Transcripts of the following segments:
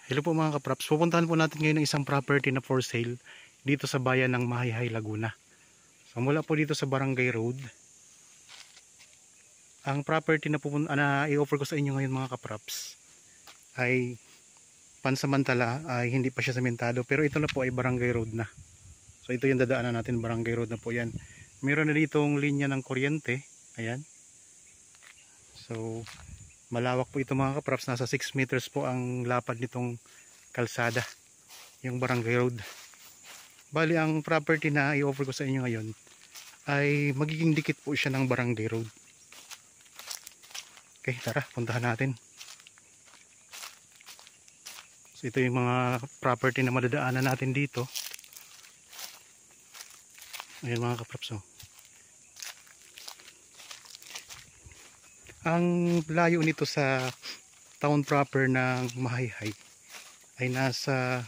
Hello po mga kapraps, pupuntahan po natin ngayon ng isang property na for sale dito sa bayan ng Mahihai, Laguna. So mula po dito sa Barangay Road, ang property na i-offer ko sa inyo ngayon mga kapraps ay pansamantala, ay hindi pa siya sementado, pero ito na po ay Barangay Road na. So ito yung dadaanan natin, Barangay Road na po yan. Meron na ditong linya ng kuryente, ayan. So malawak po ito mga kapraps, nasa 6 meters po ang lapad nitong kalsada, yung Barangay Road. Bali ang property na i-offer ko sa inyo ngayon ay magiging dikit po siya ng Barangay Road. Okay, tara, puntahan natin. So ito yung mga property na madadaanan natin dito. Ayan mga kapraps, oh. Ang layo nito sa town proper ng Mahihai ay nasa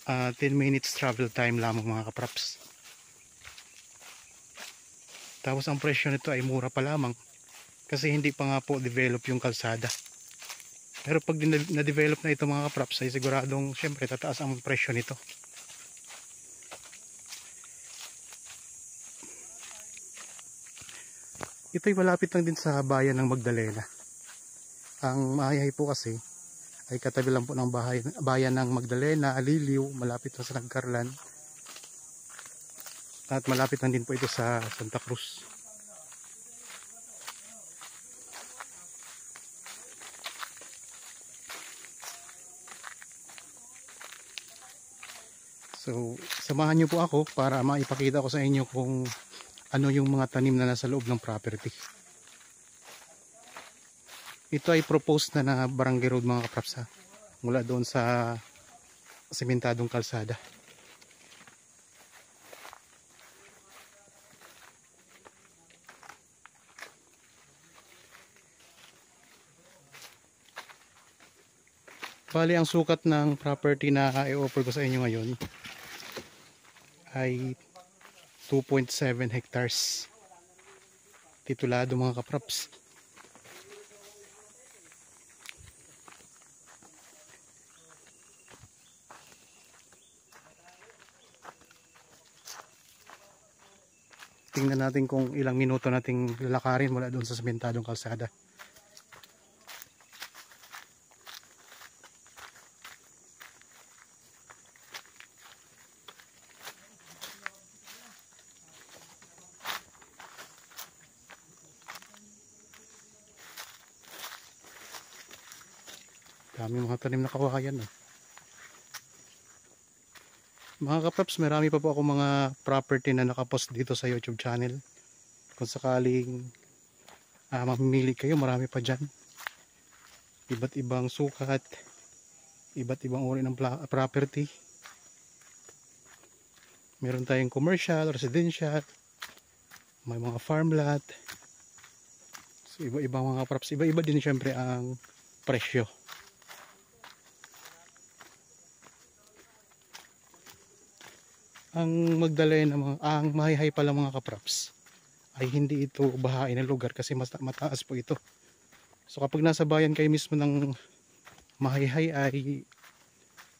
10 minutes travel time lamang mga kapraps. Tapos ang presyo nito ay mura pa lamang kasi hindi pa nga po develop yung kalsada. Pero pag na-develop na ito mga kapraps ay siguradong syempre tataas ang presyo nito. Ito'y malapit lang din sa bayan ng Magdalena. Ang Mahihai po kasi ay katabi lang po ng bayan ng Magdalena, Aliliw, malapit sa Nagcarlan. At malapit lang din po ito sa Santa Cruz. So, samahan niyo po ako para maipakita ko sa inyo kung ano yung mga tanim na nasa loob ng property. Ito ay proposed na Barangay Road mga kapraps, ha? Mula doon sa sementadong kalsada. Bali ang sukat ng property na i-offer ko sa inyo ngayon ay 2.7 hectares. Titulado mga kapraps. Tingnan natin kung ilang minuto nating lalakarin mula doon sa sementadong kalsada. Dami mga tanim na kawayan, eh. Mga kapraps, marami pa po ako mga property na nakapost dito sa YouTube channel. Kung sakaling mamimili kayo, marami pa dyan. Iba't ibang sukat, iba't ibang uri ng property. Meron tayong commercial, residential, may mga farmland. So iba-ibang mga props, iba-iba din syempre ang presyo. Ang Magdalena, ang Mahihai pala mga kapraps ay hindi ito bahain na lugar kasi mas mataas po ito. So kapag nasa bayan kayo mismo ng Mahihai ay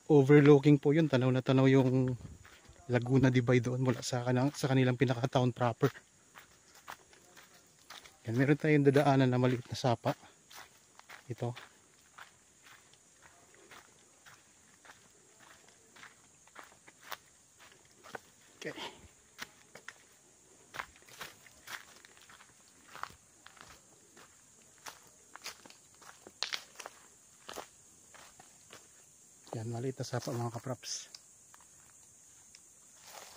overlooking po yun, tanaw na tanaw yung Laguna Divide doon mula sa kanilang pinaka-town proper. Yan, meron tayong dadaanan na maliit na sapa. Ito. Okay. Yan, maliit na sapa mga kapraps.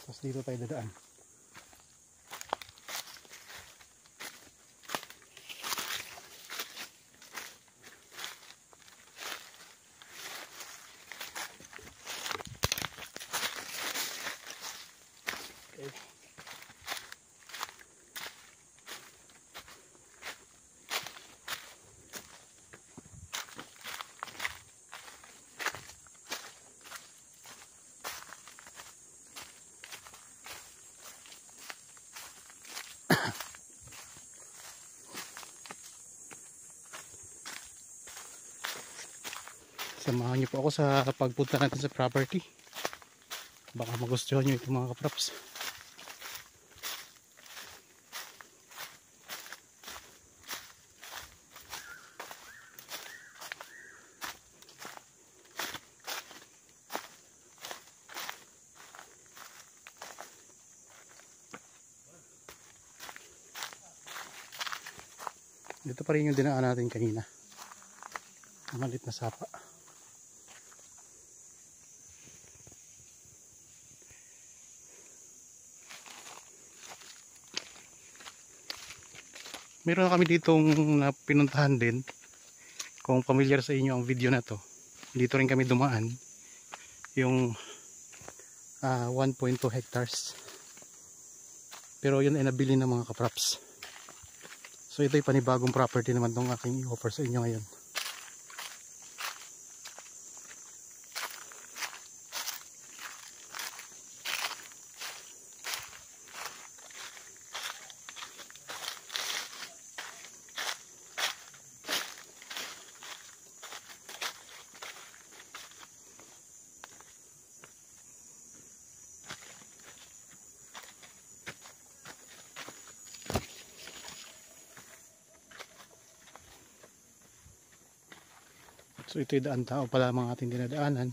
Tapos dito tayo dadaan. Okay. Samahan niyo po ako sa pagpunta natin sa property. Baka magustuhan niyo ito mga kapraps. Dito pa rin yung dinaan natin kanina. Malit na sapa. Meron kami ditong pinuntahan din. Kung familiar sa inyo ang video na to, dito rin kami dumaan. Yung 1.2 hectares. Pero yun ay nabili ng mga kapraps. So ito ay panibagong property naman tong aking i-offer sa inyo ngayon. So ito'y daan tao pala mga ating dinadaanan.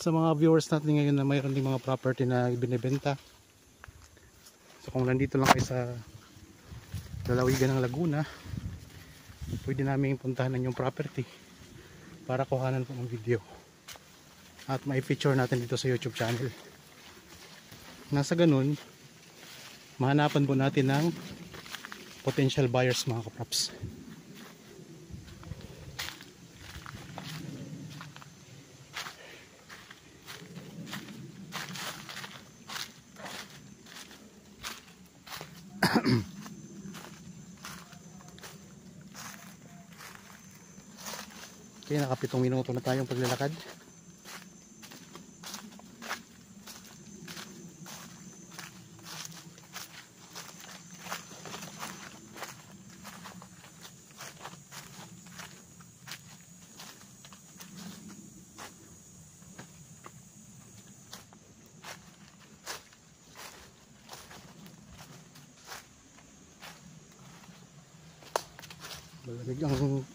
Sa mga viewers natin ngayon na mayroon din mga property na binibenta. So kung nandito lang kayo sa lalawigan ng Laguna, pwede namin puntahan ng yung property para kuhanan po ng video at mai-feature natin dito sa YouTube channel. Nasa ganun, mahanapan po natin ng potential buyers mga kapraps. Okay, naka 7 minuto na tayong paglalakad.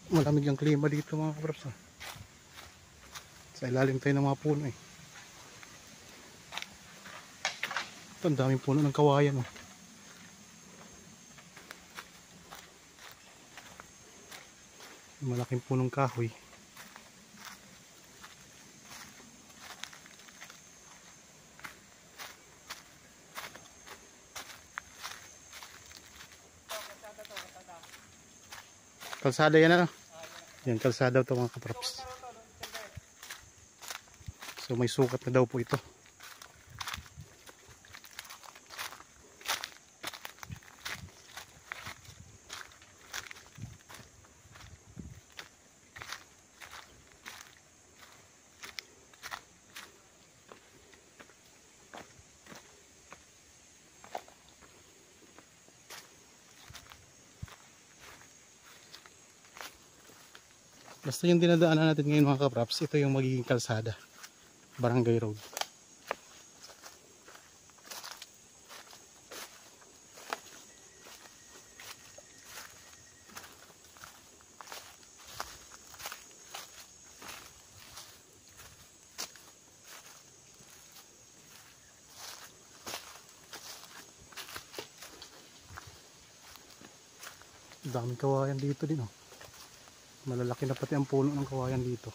Malamig ang klima dito mga kapraps. Sa ilalim tayo ng mga puno eh. Ito, ang daming puno ng kawayan. Malaking punong kahoy. Kalsada yan ano? Yan, kalsada ito mga kapraps. So may sukat na daw po ito. Basta yung dinadaanan natin ngayon mga kapraps, ito yung magiging kalsada, Barangay Road. Daming kawayan dito din oh. Malalaki na pati ang puno ng kawayan dito.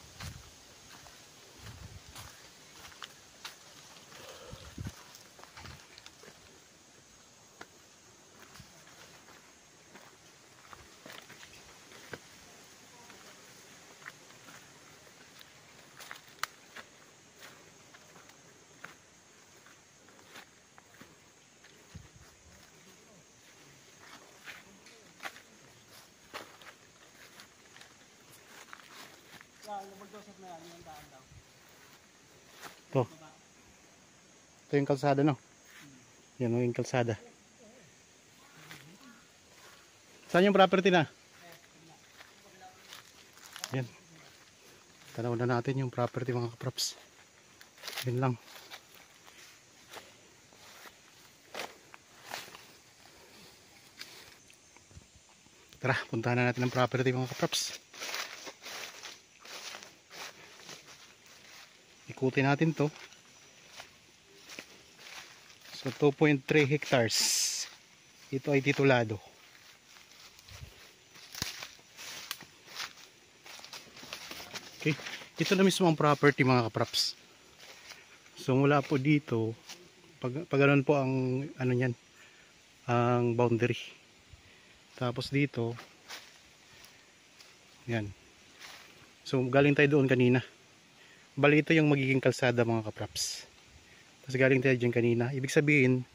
Ito. Ito yung kalsada, no? Yan yung kalsada. Saan yung property na? Yan. Tanaw na natin yung property mga kaprops. Yan lang. Tara, puntahan na natin ang property mga kaprops. Ikutin natin to. So 2.3 hectares. Ito ay titulado. Okay, ito na mismo ang property mga kaprops. So mula po dito, pag ganoon po ang ano niyan, ang boundary. Tapos dito, yan. So galing tayo doon kanina. Bali ito yung magiging kalsada mga kaprops. Tapos galing tayo dyan kanina. Ibig sabihin,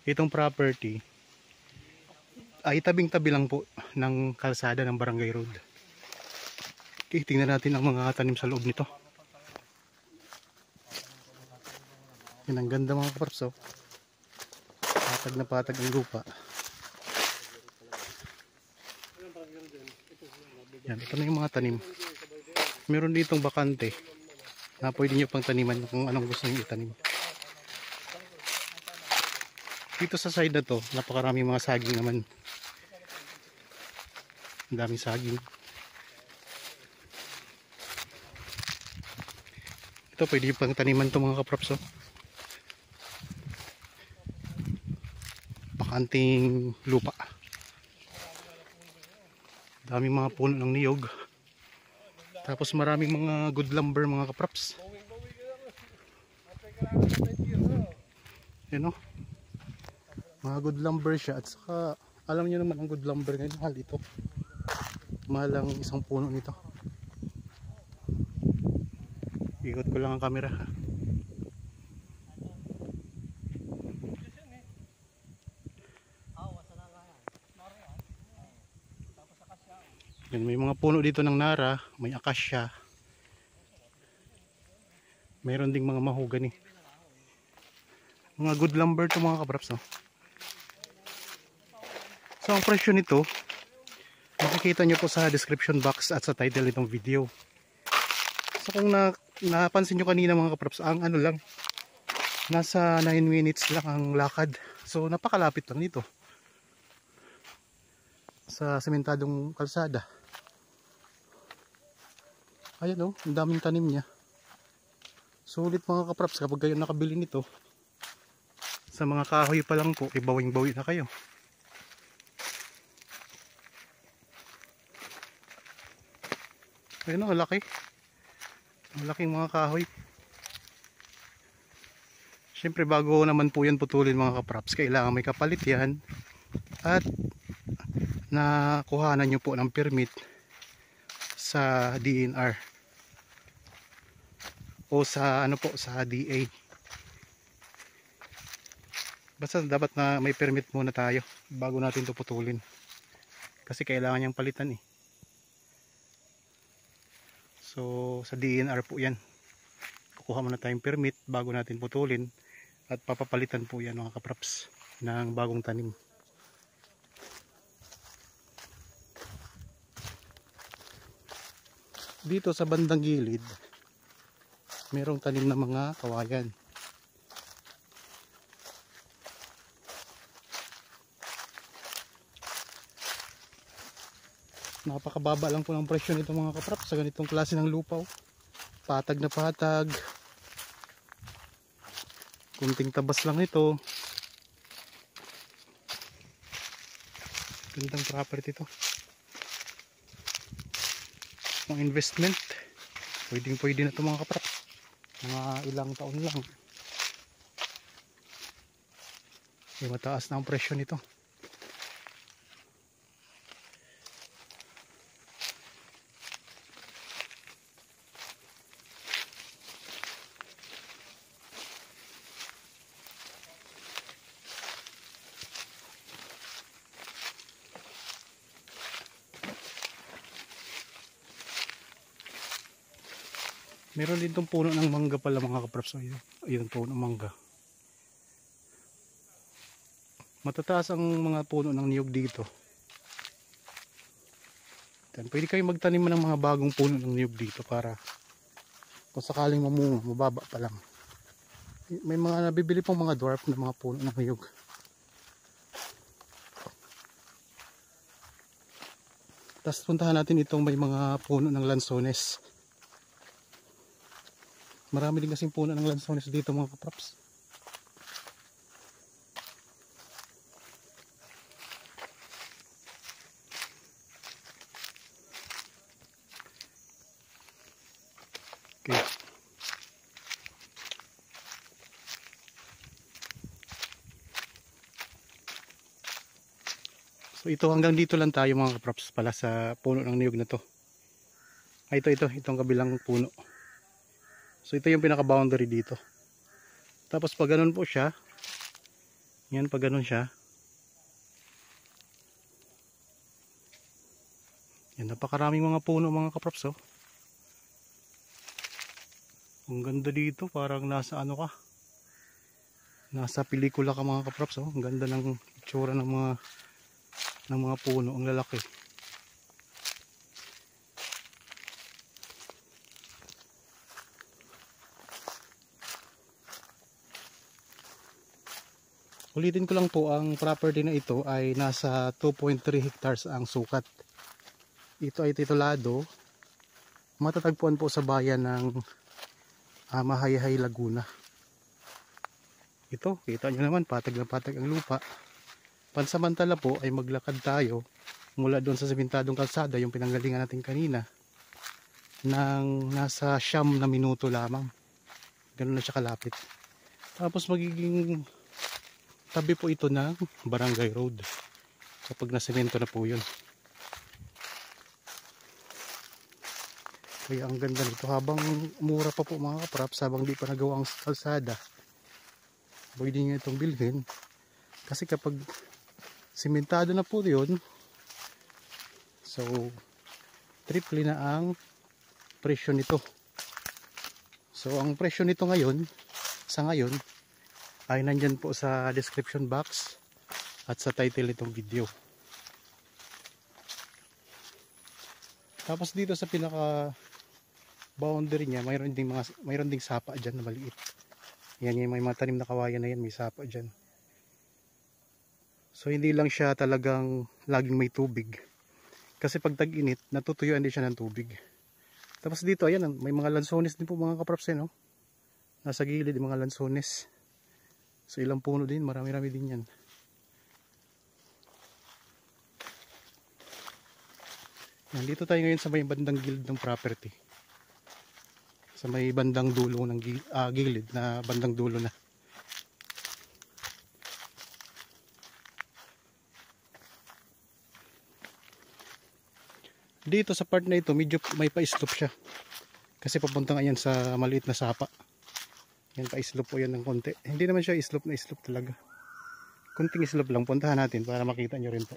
itong property ay tabing-tabi lang po ng kalsada ng Barangay Road. Okay, tingnan natin ang mga tanim sa loob nito. Yan, ang ganda mga kaprops, oh. Patag na patag ang lupa. Yan, ito na yung mga tanim. Meron ditong bakante na pwede nyo pang taniman kung anong gusto nyo itanim. Dito sa side na to, napakarami mga saging naman. Ang daming saging. Ito pwede nyo pang taniman to mga kaprops, oh. Bakanting lupa. Daming mga puno ng niyog. Tapos maraming mga good lumber mga kaprops. Yan, oh. Mga good lumber siya. At saka alam niyo naman ang good lumber ngayon, mahal ito. Mahal ang isang puno nito. Ikot ko lang ang camera. Yan, may mga puno dito ng nara, may akasya. Mayroon ding mga mahogany. Mga good lumber to mga kaprops, no? So ang presyo nito, makikita nyo po sa description box at sa title nitong video. So kung napansin nyo kanina mga kaprops, ang ano lang, nasa 9 minutes lang ang lakad. So napakalapit lang nito sa sementadong kalsada. Ayan, oh, ang daming tanim niya. Sulit mga kaprops kapag kayo nakabili nito. Sa mga kahoy pa lang po, ibawing-bawi na kayo. Ayun, ang laki. Ang laking mga kahoy. Siyempre bago naman po yan putulin mga kaprops, kailangan may kapalit yan. At nakuhanan nyo po ng permit sa DNR o sa ano po, sa DA. Basta dapat na may permit muna tayo bago natin ito putulin, kasi kailangan niyang palitan eh. So sa DNR po yan, kukuha muna tayong permit bago natin putulin at papapalitan po yan mga kaprops ng bagong tanim. Dito sa bandang gilid merong tanim na mga kawayan. Napakababa lang po ng presyo nito mga kaprops sa ganitong klase ng lupa, oh. Patag na patag, kunting tabas lang ito. Gandang property to. Ang investment, pwede na ito mga kaprops. Mga ilang taon lang mataas na ang presyo nito. Meron din tong puno ng mangga pala mga kapraps. Ayun puno ng mangga. Matataas ang mga puno ng niyog dito. Then, pwede kayo magtanim ng mga bagong puno ng niyog dito para kung sakaling mamunga, mababa pa lang. May mga nabibili pong mga dwarf na mga puno ng niyog. Tapos puntahan natin itong may mga puno ng lansones. Marami din kasing puno ng lansones dito mga kapraps. Okay. So ito hanggang dito lang tayo mga kapraps pala sa puno ng niyog na to. Itong kabilang puno. So ito yung pinaka boundary dito. Tapos pag ganun po siya, yan pag ganun siya, yan napakaraming mga puno mga kapraps oh. Ang ganda dito, parang nasa ano ka, nasa pelikula ka mga kapraps oh. Ang ganda ng itsura ng mga puno, ang lalaki. Ulitin ko lang po, ang property na ito ay nasa 2.3 hectares ang sukat. Ito ay titulado, matatagpuan po sa bayan ng Mahayhay, Laguna. Ito, kita nyo naman, patag na patag ang lupa. Pansamantala po ay maglakad tayo mula doon sa sementadong kalsada, yung pinanggalingan natin kanina, ng nasa 9 na minuto lamang. Ganun na siya kalapit. Tapos magiging tabi po ito ng barangay road kapag nasemento na po yun. Kaya ang ganda nito, habang mura pa po mga kapraps, habang di pa nagawa ang kalsada, pwede nyo itong bilhin. Kasi kapag simentado na po yun, so triple na ang presyo nito. So ang presyo nito ngayon, sa ngayon, ay nandyan po sa description box at sa title nitong video. Tapos dito sa pinaka boundary niya, mayroon ding sapa dyan na maliit. Yan yung may mga tanim na kawayan na yan, may sapa dyan. So hindi lang siya talagang laging may tubig. Kasi pag tag-init, natutuyuan din siya ng tubig. Tapos dito, ayan, may mga lansones din po mga kapraps yan, no? Nasa gilid yung mga lansones. So ilang puno din, marami-rami din yan. Dito tayo ngayon sa may bandang gilid ng property. Sa may bandang dulo ng gilid na bandang dulo na. Dito sa part na ito, medyo may pa-slope siya. Kasi papunta nga yan sa maliit na sapa. Yan, pa-slope po yan ng konti. Hindi naman siya slope na slope talaga. Kunting slope lang. Puntahan natin para makita nyo rin po.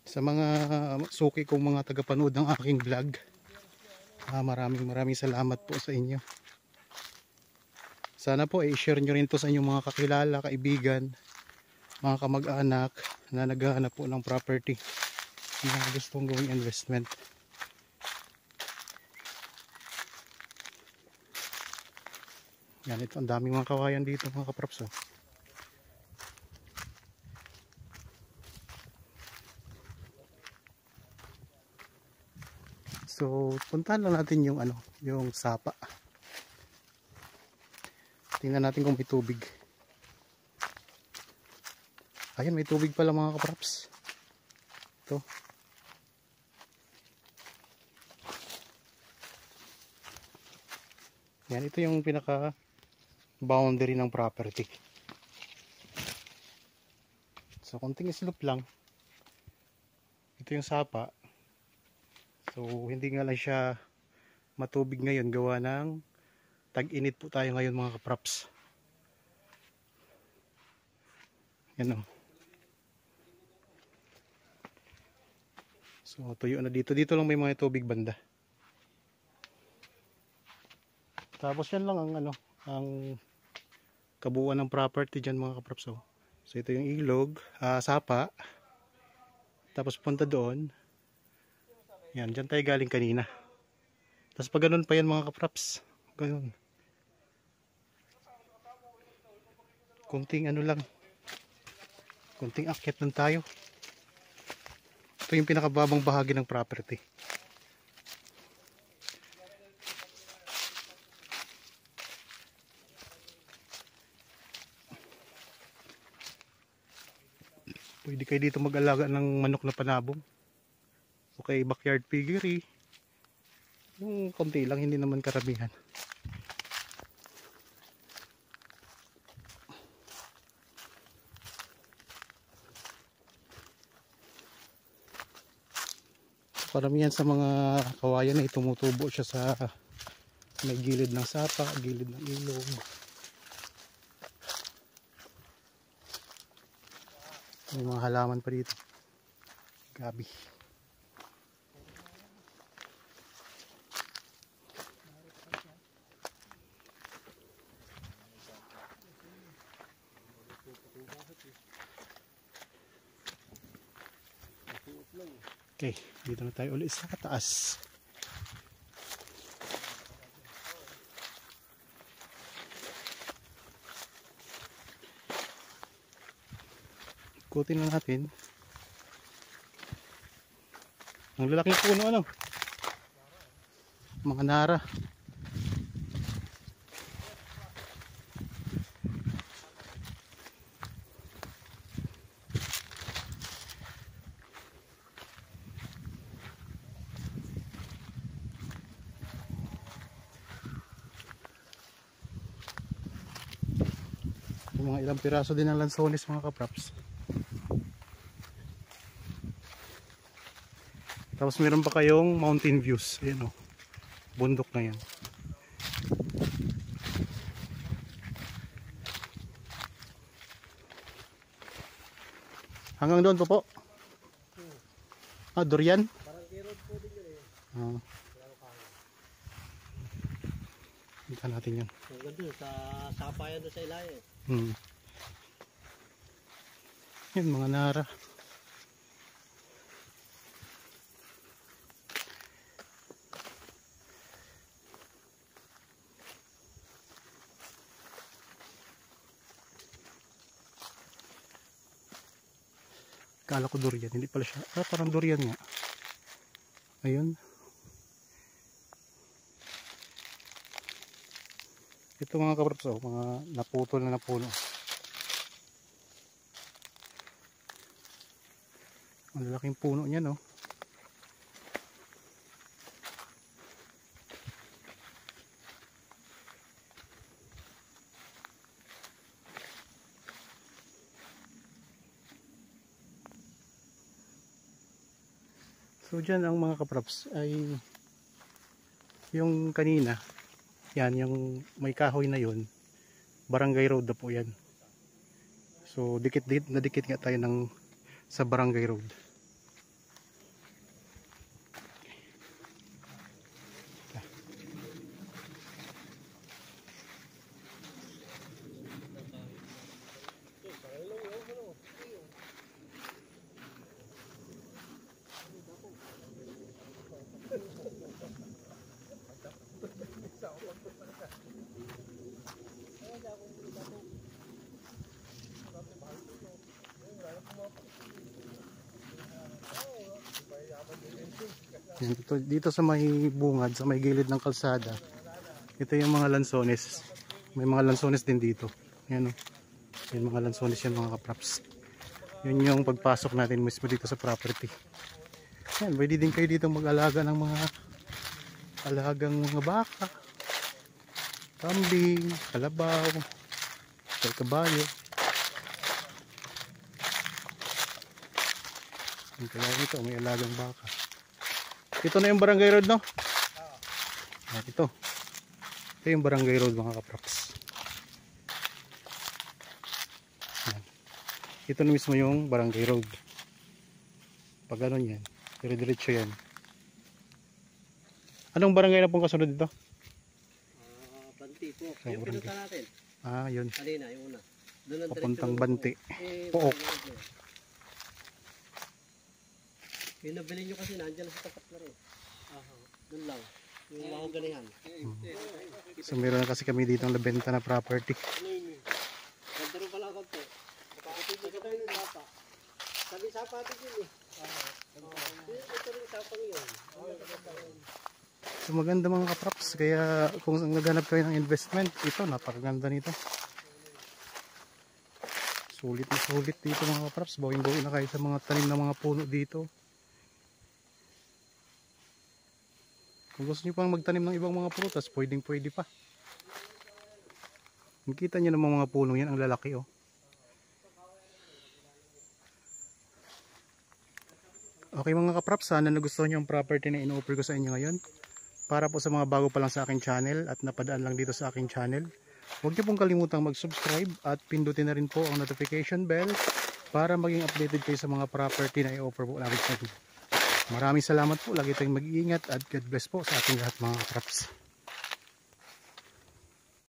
Sa mga suki kong mga tagapanood ng aking vlog, maraming salamat po sa inyo. Sana po i-share nyo rin to sa inyong mga kakilala, kaibigan, mga kamag-anak na naghahanap po ng property na gustong gawing investment. Yan, ito ang daming mga kawayan dito mga kapraps. So puntahan lang natin yung yung sapa. Tingnan natin kung may tubig. Ayan, may tubig pala mga kapraps. Ito. Yan, ito yung pinaka boundary ng property. So konting slope lang. Ito yung sapa. So hindi nga lang siya matubig ngayon, gawa ng tag-init po tayo ngayon mga kapraps. Yan o. So tuyo na dito. Dito lang may mga tubig banda. Tapos yan lang ang ano, ang kabuuan ng property dyan mga kapraps. So ito yung ilog, sapa. Tapos punta doon. Yan, dyan tayo galing kanina. Tapos pag ganun pa yan mga kapraps. Ganun. Kunting ano lang. Kunting akyat lang tayo. Ito yung pinakababang bahagi ng property. Pwede kayo dito mag-alaga ng manok na panabong. Okay, backyard piggery. Yung konti lang, hindi naman karamihan. Karamihan sa mga kawayan ay tumutubo siya sa may gilid ng sapa, gilid ng ilog. May mga halaman pa dito. Gabi. Okay, dito na tayo ulit sa taas. Ikutin na natin. Ang lalaking puno ano? Mga nara. Mga ilang piraso din ng lansones mga kapraps. Tapos meron pa kayong mountain views. Ayan o. Bundok na yan. Hanggang doon po. Durian? Kita natin yan. Hanggang doon sa sapayan doon sa ilalim. Yan mga nara. Kala ko durian, hindi pala siya. Parang durian nga. Ayun. Ito mga kapraps, mga naputol na puno. Ang lalaking puno niya, no? So dyan ang mga kapraps ay yung kanina, yan yung may kahoy na yun, barangay road na po yan. So dikit na dikit nga tayo sa barangay road. Dito sa may bungad, sa may gilid ng kalsada, ito yung mga lansones. May mga lansones din dito. Yan o. Yung mga lansones yan mga kapraps. Yun yung pagpasok natin mismo dito sa property. Yan, pwede din kayo dito mag-alaga ng mga alagang mga baka, kambing, kalabaw, kabayo. Kaya ito, may alagang baka. Ito na yung barangay road, no? Ito. Ito yung barangay road mga kapraps. Ito na mismo yung barangay road. Pag ano yan, dire-diretso yan. Anong barangay na pong kasunod dito? Banti po. Oh, Yung barangay. pinunta natin. Yun. Kanina, yung una. Doon ang Papuntang direksyon ng Banti. Pook. Pook. Yung nabili nyo kasi nandiyan sa tapat na rin. Doon lang. Yung mahuganihan. So meron na kasi kami dito ang nabenta na property. Ganda pala ako to. Ito tayo ng sapa. Sabi sapa natin yun eh. Ito rin sapa yun. So maganda mga kapraps. Kaya kung naghanap kayo ng investment, ito napakaganda nito. Sulit na sulit dito mga kapraps. Bawing-bawing na kayo sa mga tanim ng mga puno dito. Kung gusto nyo pang magtanim ng ibang mga prutas, pwedeng-pwede pa. Nakita nyo naman mga puno yan, ang lalaki oh. Okay mga kapraps, sana nagustuhan nyo ang property na in-offer ko sa inyo ngayon. Para po sa mga bago pa lang sa aking channel at napadaan lang dito sa aking channel, huwag nyo pong kalimutang mag-subscribe at pindutin na rin po ang notification bell para maging updated kayo sa mga property na i-offer po namin sa inyo. Maraming salamat po, lagi tayong mag-iingat at God bless po sa ating lahat mga kapraps.